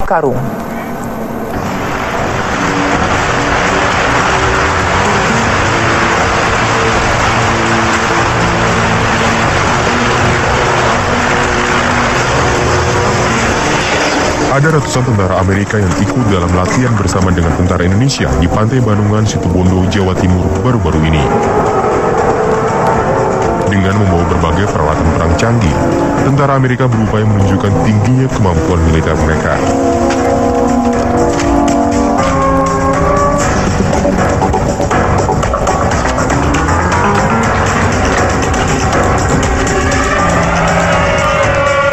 karung. Ada ratusan tentara Amerika yang ikut dalam latihan bersama dengan tentara Indonesia di Pantai Banungan, Situbondo, Jawa Timur baru-baru ini. Dengan membawa berbagai peralatan perang canggih, tentara Amerika berupaya menunjukkan tingginya kemampuan militer mereka.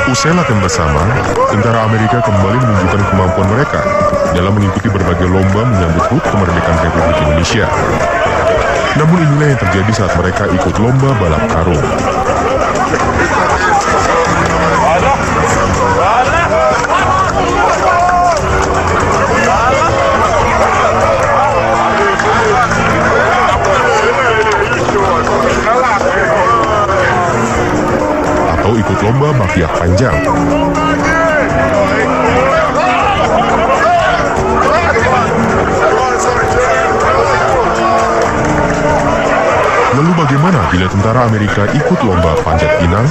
Usai latihan bersama, tentara Amerika kembali menunjukkan kemampuan mereka dalam mengikuti berbagai lomba menyambut HUT kemerdekaan Republik Indonesia. Namun inilah yang terjadi saat mereka ikut lomba balap karung. Atau ikut lomba bakyak panjang. Lalu bagaimana bila tentara Amerika ikut lomba panjat pinang?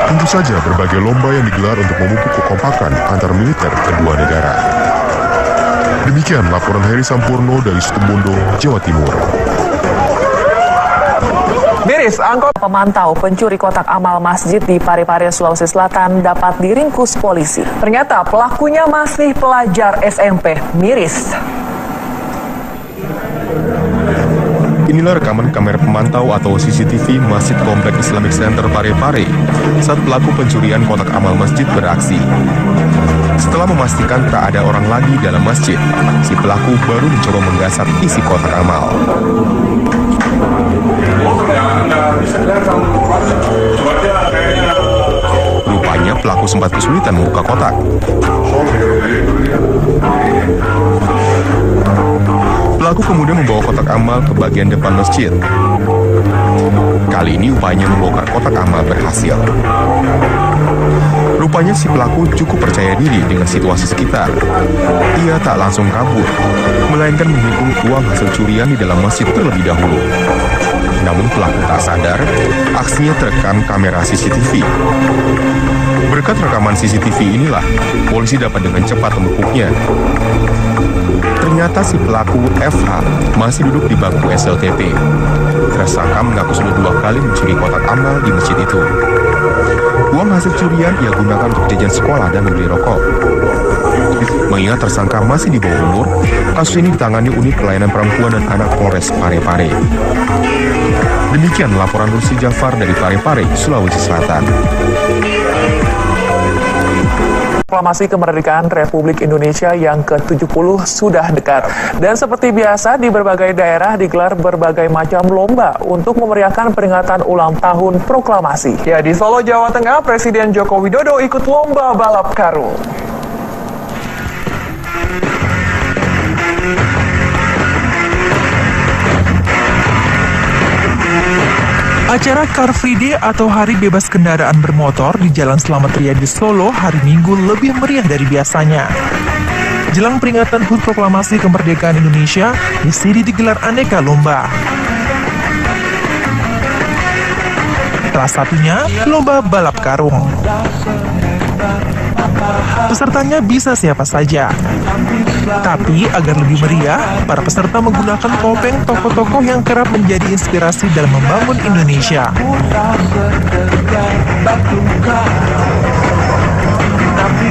Tentu saja berbagai lomba yang digelar untuk memupuk kekompakan antar militer kedua negara. Demikian laporan Heri Sampurno dari Situbondo, Jawa Timur. Miris, angkot pemantau pencuri kotak amal masjid di Parepare, Sulawesi Selatan dapat diringkus polisi. Ternyata pelakunya masih pelajar SMP. Miris. Inilah rekaman kamera pemantau atau CCTV Masjid Komplek Islamic Center Parepare saat pelaku pencurian kotak amal masjid beraksi. Setelah memastikan tak ada orang lagi dalam masjid, si pelaku baru mencoba menggasak isi kotak amal. Rupanya pelaku sempat kesulitan membuka kotak. Pelaku kemudian membawa kotak amal ke bagian depan masjid. Kali ini upayanya membongkar kotak amal berhasil. Rupanya si pelaku cukup percaya diri dengan situasi sekitar. Ia tak langsung kabur, melainkan menghitung uang hasil curian di dalam masjid terlebih dahulu. Namun pelaku tak sadar, aksinya terekam kamera CCTV. Berkat rekaman CCTV inilah, polisi dapat dengan cepat membekuknya. Ternyata si pelaku FH masih duduk di bangku SLTP. Tersangka mengaku sudah 2 kali mencuri kotak amal di masjid itu. Uang hasil curian ia gunakan untuk jajan sekolah dan membeli rokok. Mengingat tersangka masih di bawah umur, kasus ini ditangani Unit Pelayanan Perempuan dan Anak Polres Parepare. Demikian laporan Rusdi Jafar dari Parepare, Sulawesi Selatan. Proklamasi kemerdekaan Republik Indonesia yang ke-70 sudah dekat. Dan seperti biasa di berbagai daerah digelar berbagai macam lomba untuk memeriahkan peringatan ulang tahun proklamasi. Ya, di Solo, Jawa Tengah, Presiden Joko Widodo ikut lomba balap karung. Acara Car Free Day atau Hari Bebas Kendaraan Bermotor di Jalan Slamet Riyadi Solo hari Minggu lebih meriah dari biasanya. Jelang peringatan HUT Proklamasi Kemerdekaan Indonesia, di sini digelar aneka lomba. Salah satunya lomba balap karung. Pesertanya bisa siapa saja. Tapi agar lebih meriah, para peserta menggunakan topeng tokoh-tokoh yang kerap menjadi inspirasi dalam membangun Indonesia.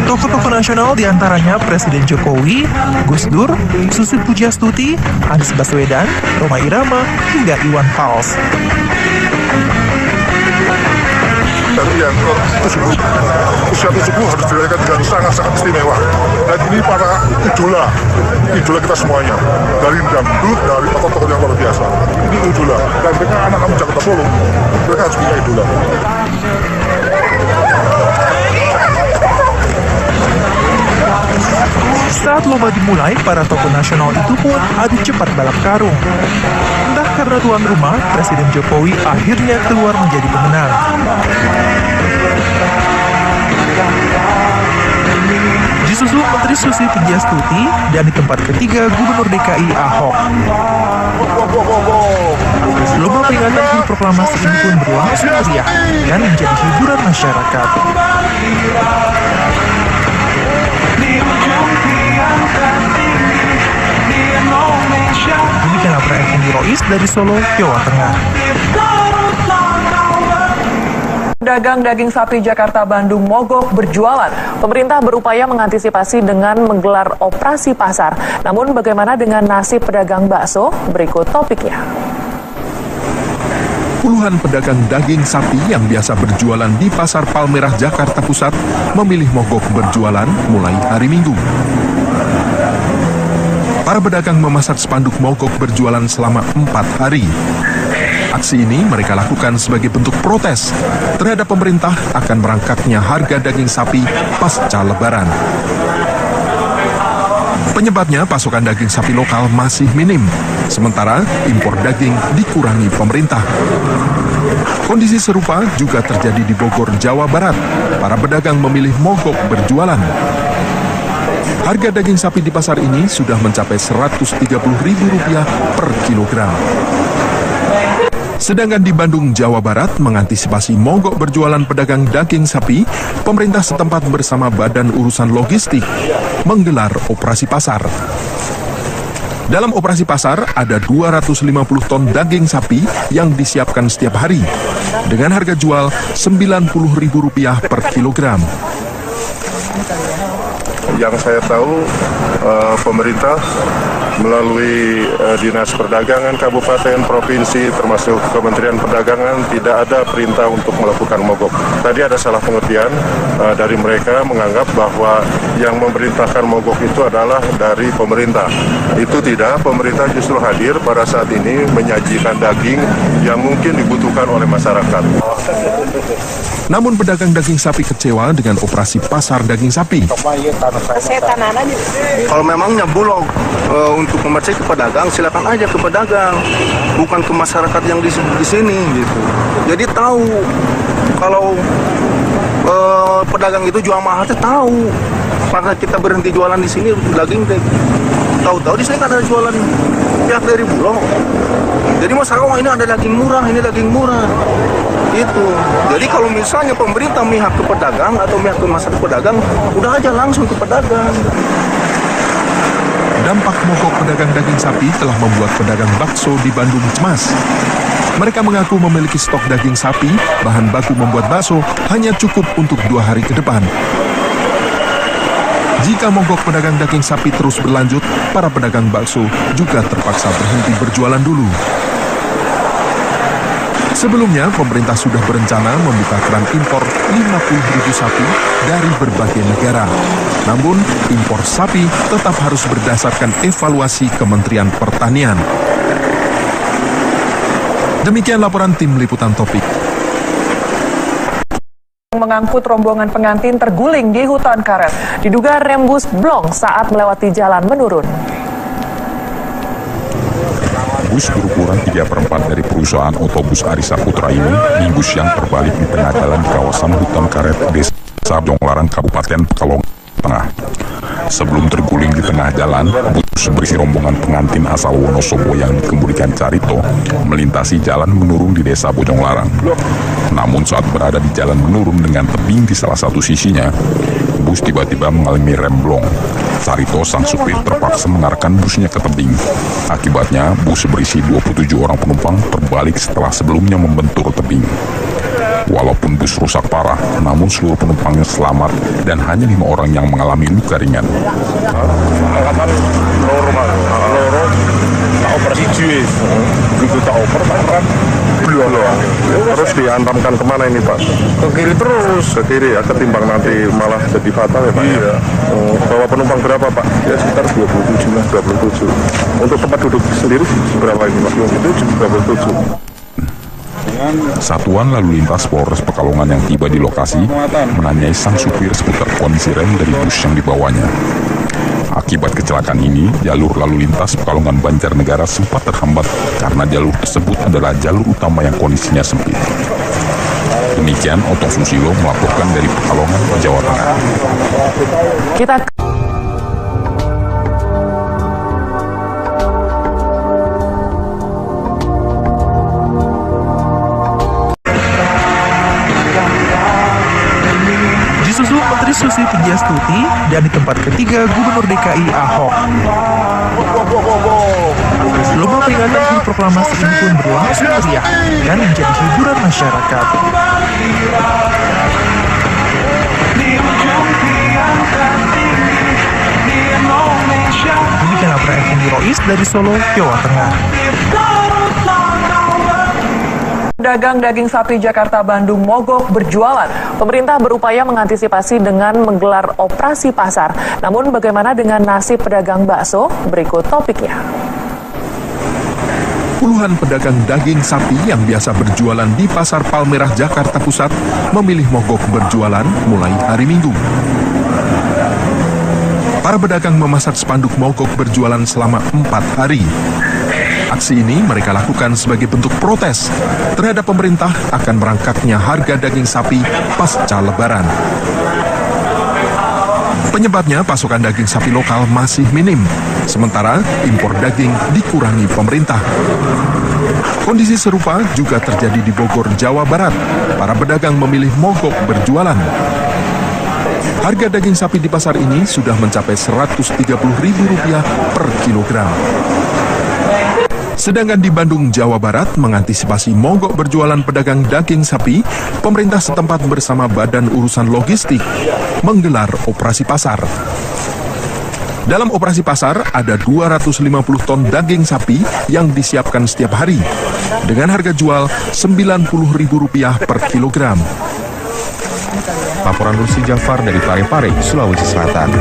Tokoh-tokoh nasional diantaranya Presiden Jokowi, Gus Dur, Susi Pujiastuti, Anies Baswedan, Rhoma Irama, hingga Iwan Fals. Yang usia tersebut harus dirayakan dengan sangat-sangat istimewa. Dan ini para idola kita semuanya, dari dangdut, dari tokoh-tokoh yang luar biasa. Ini idola, dan mereka anak-anak Jakarta Solo, mereka harus punya idola. Saat lomba dimulai, para tokoh nasional itu pun adu cepat balap karung. Entah karena tuan rumah, Presiden Jokowi akhirnya keluar menjadi pemenang. Disusul Menteri Susi Pujiastuti dan di tempat ketiga Gubernur DKI Ahok. Lomba peringatan Hari Proklamasi ini pun berlangsung meriah dan menjadi hiburan masyarakat. Demikian laporan Effendi Rois dari Solo, Jawa Tengah. Pedagang daging sapi Jakarta Bandung mogok berjualan. Pemerintah berupaya mengantisipasi dengan menggelar operasi pasar. Namun bagaimana dengan nasib pedagang bakso? Berikut topiknya. Puluhan pedagang daging sapi yang biasa berjualan di Pasar Palmerah, Jakarta Pusat memilih mogok berjualan mulai hari Minggu. Para pedagang memasang spanduk mogok berjualan selama 4 hari. Aksi ini mereka lakukan sebagai bentuk protes terhadap pemerintah akan merangkaknya harga daging sapi pasca Lebaran. Penyebabnya pasokan daging sapi lokal masih minim, sementara impor daging dikurangi pemerintah. Kondisi serupa juga terjadi di Bogor, Jawa Barat. Para pedagang memilih mogok berjualan. Harga daging sapi di pasar ini sudah mencapai Rp130.000 per kilogram. Sedangkan di Bandung, Jawa Barat, mengantisipasi mogok berjualan pedagang daging sapi, pemerintah setempat bersama Badan Urusan Logistik menggelar operasi pasar. Dalam operasi pasar, ada 250 ton daging sapi yang disiapkan setiap hari, dengan harga jual Rp90.000 per kilogram. Yang saya tahu, pemerintah melalui Dinas Perdagangan Kabupaten, Provinsi, termasuk Kementerian Perdagangan, tidak ada perintah untuk melakukan mogok. Tadi ada salah pengertian dari mereka menganggap bahwa yang memerintahkan mogok itu adalah dari pemerintah. Itu tidak, pemerintah justru hadir pada saat ini menyajikan daging yang mungkin dibutuhkan oleh masyarakat. Namun pedagang daging sapi kecewa dengan operasi pasar daging sapi. Kalau memangnya bulog untuk komersil ke pedagang, silakan aja ke pedagang, bukan ke masyarakat yang di sini gitu. Jadi tahu kalau pedagang itu jual mahal, tahu. Karena kita berhenti jualan di sini daging, tahu-tahu di sini kan ada jualan pihak dari bulog. Jadi masyarakat, oh ini ada daging murah, ini daging murah. Itu. Jadi kalau misalnya pemerintah mihak ke pedagang atau mihak ke masyarakat pedagang, udah aja langsung ke pedagang. Dampak mogok pedagang daging sapi telah membuat pedagang bakso di Bandung cemas. Mereka mengaku memiliki stok daging sapi, bahan baku membuat bakso hanya cukup untuk 2 hari ke depan. Jika mogok pedagang daging sapi terus berlanjut, para pedagang bakso juga terpaksa berhenti berjualan dulu. Sebelumnya, pemerintah sudah berencana membuka keran impor 50.000 sapi dari berbagai negara. Namun, impor sapi tetap harus berdasarkan evaluasi Kementerian Pertanian. Demikian laporan tim Liputan Topik. Mengangkut rombongan pengantin terguling di hutan karet. Diduga rem bus blong saat melewati jalan menurun. Bus berukuran 3/4 dari perusahaan otobus Arisa Putra ini minggu siang terbalik di tengah jalan di kawasan hutan karet Desa Bojonglarang, Kabupaten Pekalongan Tengah. Sebelum terguling di tengah jalan, bus berisi rombongan pengantin asal Wonosobo yang dikemudikan Carito melintasi jalan menurun di Desa Bojonglarang. Namun saat berada di jalan menurun dengan tebing di salah satu sisinya, bus tiba-tiba mengalami rem blong. Carito, sang supir, terpaksa mengarahkan busnya ke tebing. Akibatnya, bus berisi 27 orang penumpang terbalik setelah sebelumnya membentur tebing. Walaupun bus rusak parah, namun seluruh penumpangnya selamat dan hanya 5 orang yang mengalami luka ringan. Normal, tak operasi jiwa, begitu tak oper, kan belum. Terus diantamkan kemana ini Pak? Ke kiri terus. Ke kiri ya, ketimbang nanti malah jadi fatal ya Pak? Iya. Bawa penumpang berapa Pak? Ya sekitar 27 lah, 27. Untuk tempat duduk sendiri berapa ini Pak? 27. Satuan Lalu Lintas Polres Pekalongan yang tiba di lokasi menanyai sang supir seputar kondisi rem dari bus yang dibawanya. Akibat kecelakaan ini, jalur lalu lintas Pekalongan Banjarnegara sempat terhambat karena jalur tersebut adalah jalur utama yang kondisinya sempit. Demikian Otong Susilo melaporkan dari Pekalongan, Jawa Tengah. Kita disusul Menteri Susi Pujiastuti dan di tempat ketiga Gubernur DKI Ahok. Lomba peringatan HUT proklamasi ini pun berlangsung meriah dan menjadi hiburan masyarakat. Demikian laporan Effendi Rois dari Solo, Jawa Tengah. Pedagang daging sapi Jakarta Bandung mogok berjualan. Pemerintah berupaya mengantisipasi dengan menggelar operasi pasar. Namun bagaimana dengan nasib pedagang bakso? Berikut topiknya. Puluhan pedagang daging sapi yang biasa berjualan di Pasar Palmerah, Jakarta Pusat memilih mogok berjualan mulai hari Minggu. Para pedagang memasang spanduk mogok berjualan selama 4 hari. Aksi ini mereka lakukan sebagai bentuk protes terhadap pemerintah akan merangkaknya harga daging sapi pasca Lebaran. Penyebabnya pasokan daging sapi lokal masih minim, sementara impor daging dikurangi pemerintah. Kondisi serupa juga terjadi di Bogor, Jawa Barat. Para pedagang memilih mogok berjualan. Harga daging sapi di pasar ini sudah mencapai Rp130.000 per kilogram. Sedangkan di Bandung, Jawa Barat, mengantisipasi mogok berjualan pedagang daging sapi, pemerintah setempat bersama Badan Urusan Logistik menggelar operasi pasar. Dalam operasi pasar, ada 250 ton daging sapi yang disiapkan setiap hari, dengan harga jual Rp90.000 per kilogram. Laporan Rusi Jafar dari Parepare, Sulawesi Selatan.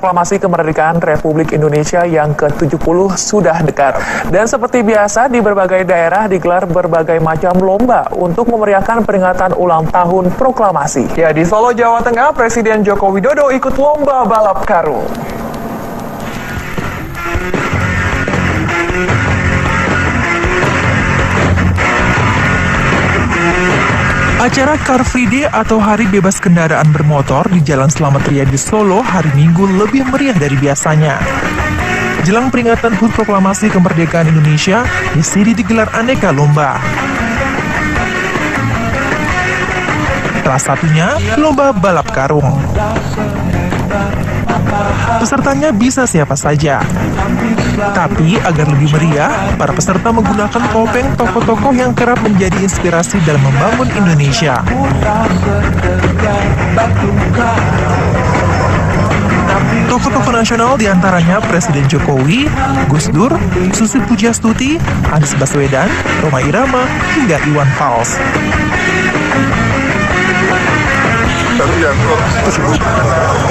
Proklamasi kemerdekaan Republik Indonesia yang ke-70 sudah dekat. Dan seperti biasa di berbagai daerah digelar berbagai macam lomba untuk memeriahkan peringatan ulang tahun proklamasi. Ya, di Solo, Jawa Tengah, Presiden Joko Widodo ikut lomba balap karung. Acara Car Free Day atau Hari Bebas Kendaraan Bermotor di Jalan Slamet Riyadi Solo hari Minggu lebih meriah dari biasanya. Jelang peringatan HUT Proklamasi Kemerdekaan Indonesia, di sini digelar aneka lomba. Salah satunya lomba balap karung. Pesertanya bisa siapa saja. Tapi agar lebih meriah, para peserta menggunakan topeng tokoh-tokoh yang kerap menjadi inspirasi dalam membangun Indonesia. Tokoh-tokoh nasional diantaranya Presiden Jokowi, Gus Dur, Susi Pujiastuti, Anies Baswedan, Rhoma Irama, hingga Iwan Fals. Dan yang ke-70,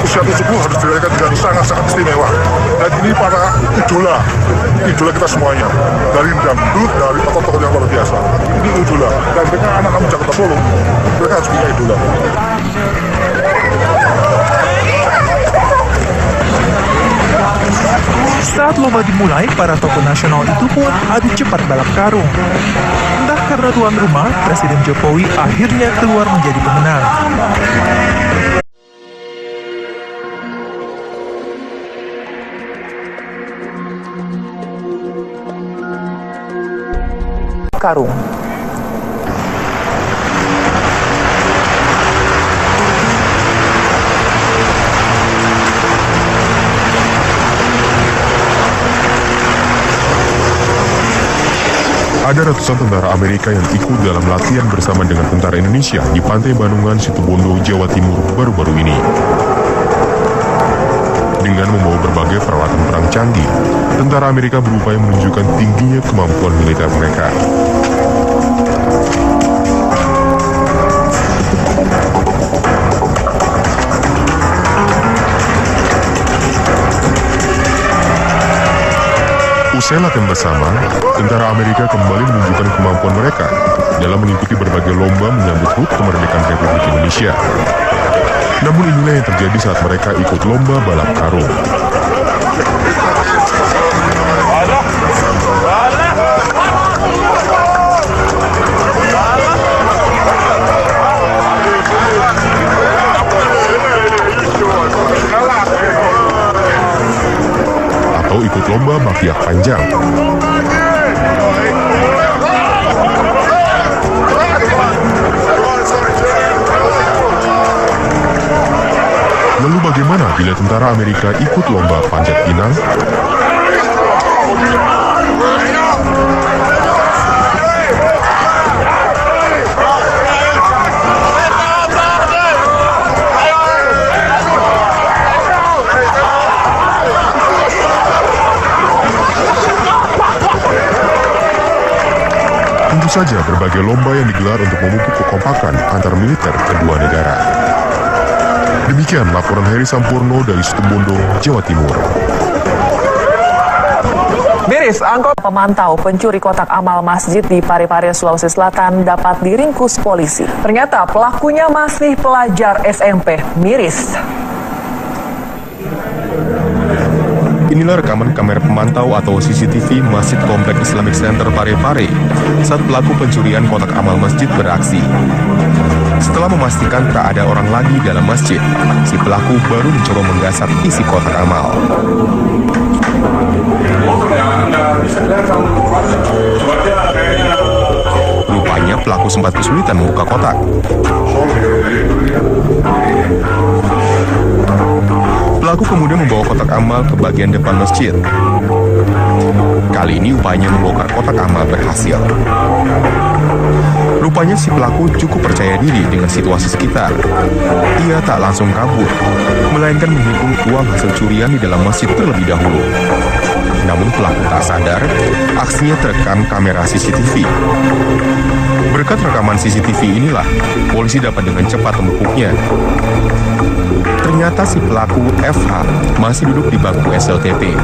usia 70 harus dirayakan dengan sangat-sangat istimewa. Dan ini para idola kita semuanya. Dari dangdut, dari tokoh-tokoh yang luar biasa. Ini idola. Dan mereka anak-anak Jakarta Solo, mereka harus punya idola. Saat lomba dimulai, para tokoh nasional itu pun adu cepat balap karung. Entah karena tuan rumah, Presiden Jokowi akhirnya keluar menjadi pemenang. Karung. Ada ratusan tentara Amerika yang ikut dalam latihan bersama dengan tentara Indonesia di Pantai Bandungan, Situbondo, Jawa Timur baru-baru ini. Dengan membawa berbagai peralatan perang canggih, tentara Amerika berupaya menunjukkan tingginya kemampuan militer mereka. Usai latihan bersama, tentara Amerika kembali menunjukkan kemampuan mereka dalam mengikuti berbagai lomba menyambut HUT kemerdekaan Republik Indonesia. Namun inilah yang terjadi saat mereka ikut lomba balap karung. Atau ikut lomba bakyak panjang. Lalu bagaimana bila tentara Amerika ikut lomba panjat pinang? Tentu saja berbagai lomba yang digelar untuk memupuk kekompakan antar militer kedua negara. Demikian laporan Heri Sampurno dari Situbondo, Jawa Timur. Miris, angkot pemantau pencuri kotak amal masjid di Parepare, Sulawesi Selatan dapat diringkus polisi. Ternyata pelakunya masih pelajar SMP. Miris. Inilah rekaman kamera pemantau atau CCTV Masjid Komplek Islamic Center Parepare saat pelaku pencurian kotak amal masjid beraksi. Setelah memastikan tak ada orang lagi dalam masjid, si pelaku baru mencoba menggasak isi kotak amal. Rupanya pelaku sempat kesulitan membuka kotak. Pelaku kemudian membawa kotak amal ke bagian depan masjid. Kali ini upayanya membongkar kotak amal berhasil. Rupanya si pelaku cukup percaya diri dengan situasi sekitar. Ia tak langsung kabur, melainkan menghitung uang hasil curian di dalam masjid terlebih dahulu. Namun pelaku tak sadar, aksinya terekam kamera CCTV. Berkat rekaman CCTV inilah, polisi dapat dengan cepat membekuknya. Ternyata si pelaku FH masih duduk di bangku SLTP.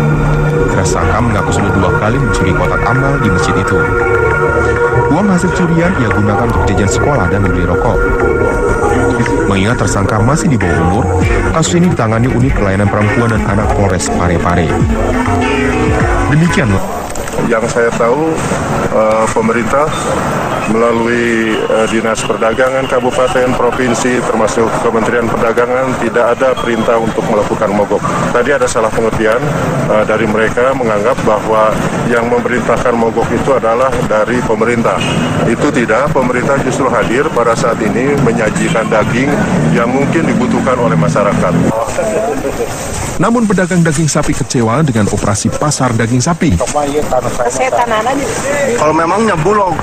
Tersangka mengaku sudah 2 kali mencuri kotak amal di masjid itu. Uang hasil curian ia gunakan untuk jajan sekolah dan membeli rokok. Mengingat tersangka masih di bawah umur, kasus ini ditangani Unit Pelayanan Perempuan dan Anak Polres Parepare. Demikian Yang saya tahu, pemerintah melalui Dinas Perdagangan Kabupaten, Provinsi, termasuk Kementerian Perdagangan tidak ada perintah untuk melakukan mogok. Tadi ada salah pengertian dari mereka menganggap bahwa yang memerintahkan mogok itu adalah dari pemerintah. Itu tidak, pemerintah justru hadir pada saat ini menyajikan daging yang mungkin dibutuhkan oleh masyarakat. Namun pedagang daging sapi kecewa dengan operasi pasar daging sapi. Kalau memangnya bulog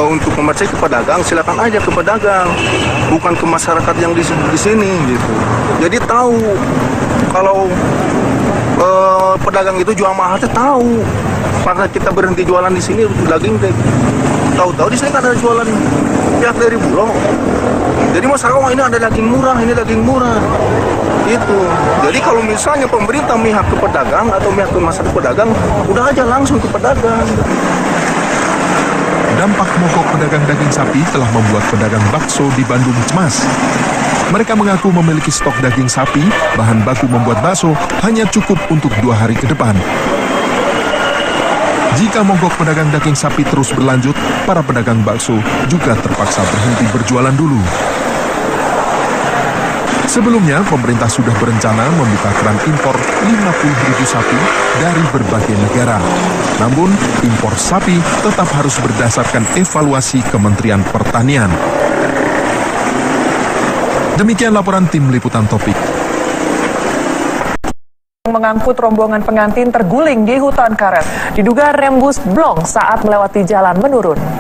untuk komersil ke pedagang, silakan aja ke pedagang, bukan ke masyarakat yang di sini gitu. Jadi tahu kalau pedagang itu jual mahal, tahu. Karena kita berhenti jualan di sini daging, tahu-tahu di sini kan ada jualan pihak dari bulog. Jadi masyarakat ini ada daging murah, ini daging murah. Itu. Jadi kalau misalnya pemerintah memihak ke pedagang atau memihak ke masyarakat pedagang, udah aja langsung ke pedagang. Dampak mogok pedagang daging sapi telah membuat pedagang bakso di Bandung cemas. Mereka mengaku memiliki stok daging sapi, bahan baku membuat bakso hanya cukup untuk 2 hari ke depan. Jika mogok pedagang daging sapi terus berlanjut, para pedagang bakso juga terpaksa berhenti berjualan dulu. Sebelumnya, pemerintah sudah berencana membuka keran impor 50.000 sapi dari berbagai negara. Namun, impor sapi tetap harus berdasarkan evaluasi Kementerian Pertanian. Demikian laporan tim Liputan Topik. Mengangkut rombongan pengantin terguling di hutan karet. Diduga rem bus blong saat melewati jalan menurun.